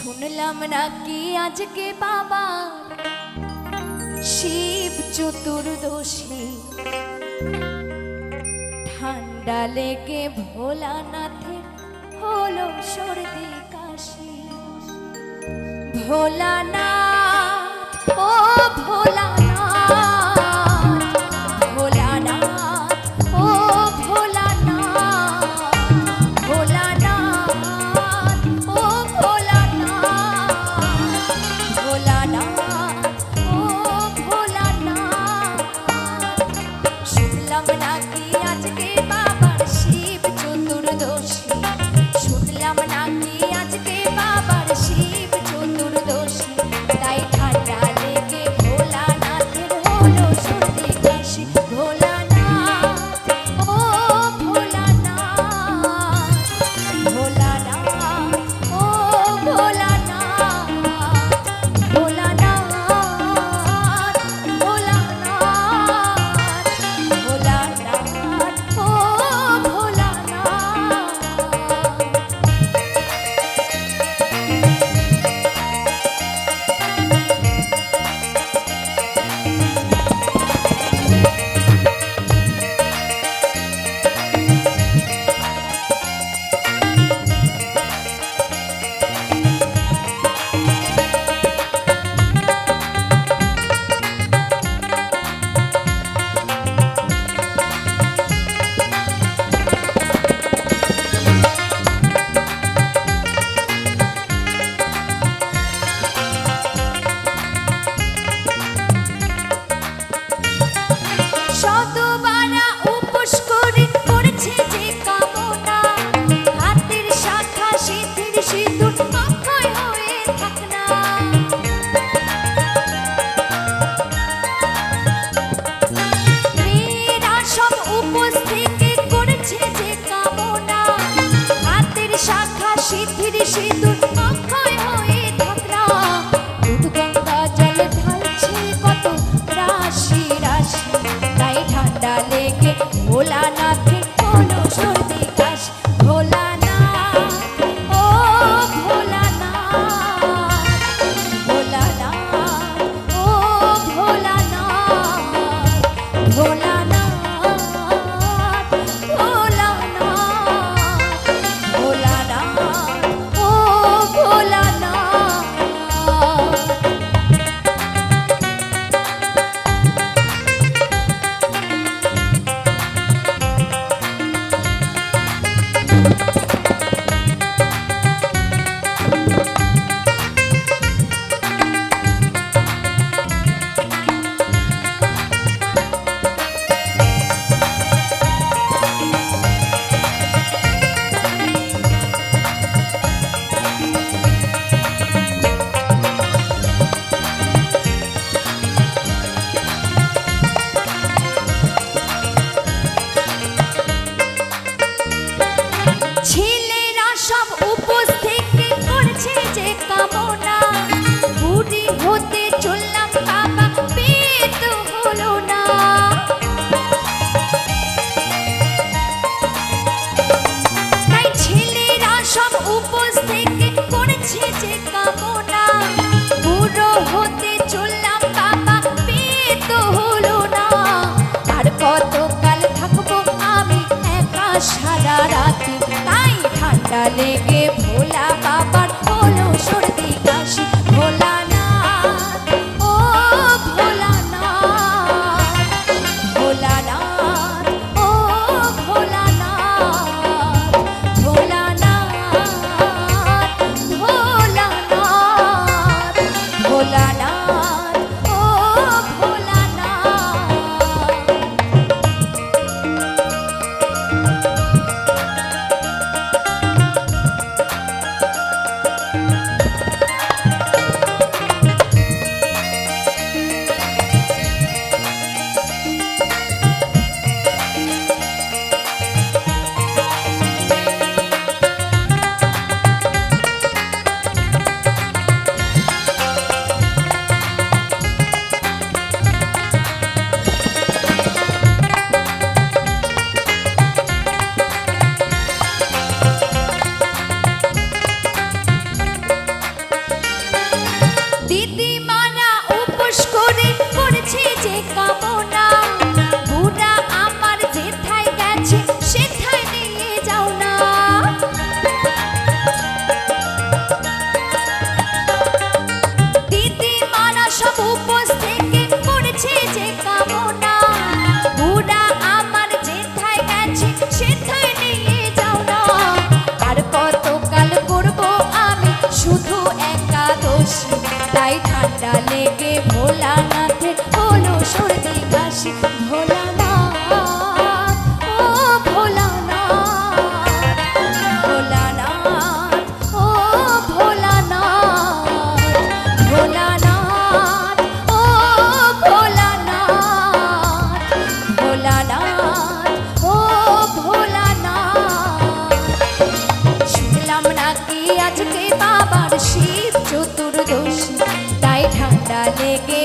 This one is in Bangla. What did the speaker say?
শুনলাম নাকি আজকে বাবা শিব চতুর্দশী, ঠান্ডা লেগে ভোলানাথের হলো সর্দি কাশি। ভোলানাথ ও ভোলানাথ, ভোলানাথ ও ভোলানাথ, ভোলানাথ ও ভোলানাথ, ভোলানাথ ও ভোলানাথ। শুনলাম নাকি আজকে বাবার শিব চতুর্দশী, শুনলাম নাকি আজকে বাবার শিব চতুর্দশী, তাই ঠান্ডা লেগে ভোলানাথের হলো সর্দি কাশি। ভোলানাথ ও ভোলানাথ, ভোলানাথ ও ভোলানাথ, ভোলানাথ, ভোলানাথ, ভোলানাথ ও ভোলানাথ। শতবারা উপোস করে করেছে যে কামনা, হাতের শাখা সিঁথির সিঁদুর অক্ষয় হয়ে থাক না। মেয়েরা সব উপোস থেকে করেছে যে কামনা, হাতের শাখা সিঁথির সিঁদুর অক্ষয় হয়ে থাক না। দুধ গঙ্গা জল ঢালছে কত রাশি রাশি, তাই ঠান্ডা লেগে ভোলানাথের হলো সর্দি কাশি। ভোলানাথ ও ভোলানাথ, ভোলানাথ ও ভোলানাথ, ভোলানাথ, ভোলানাথ, ভোলানাথ ও ভোলানাথ। ছেলেরা সব উপোস থেকে করছে যে কামনা, বুড়ি হতে চললাম বাবা বিয়ে তো হলো না। তাই ছেলেরা সব উপোস থেকে করেছে যে কামনা, বুড়ো হতে চললাম বাবা বিয়ে তো হলো না। আর কতকাল থাকবো আমি একা সারা রাতে, তাই ঠান্ডা লেগে ভোলা বাবার হলো সর্দি কাশি। ভোলানাথ ও ভোলানাথ, ভোলানাথ ও ভোলানাথ, ভোলানাথ, ভোলানাথ, ভোলানাথ ও ভোলানাথ। ঠান্ডা লেগে ভোলানাথের হলো সর্দি কাশি। ভোলানাথ, ও ভোলানাথ, ভোলানাথ, ও ভোলানাথ, ভোলানাথ, ও ভোলানাথ, ভোলানাথ, ও ভোলানাথ। শুনলাম নাকি আজকে বাবার শিব চতুর্দশী, তাই ঠান্ডা লেগে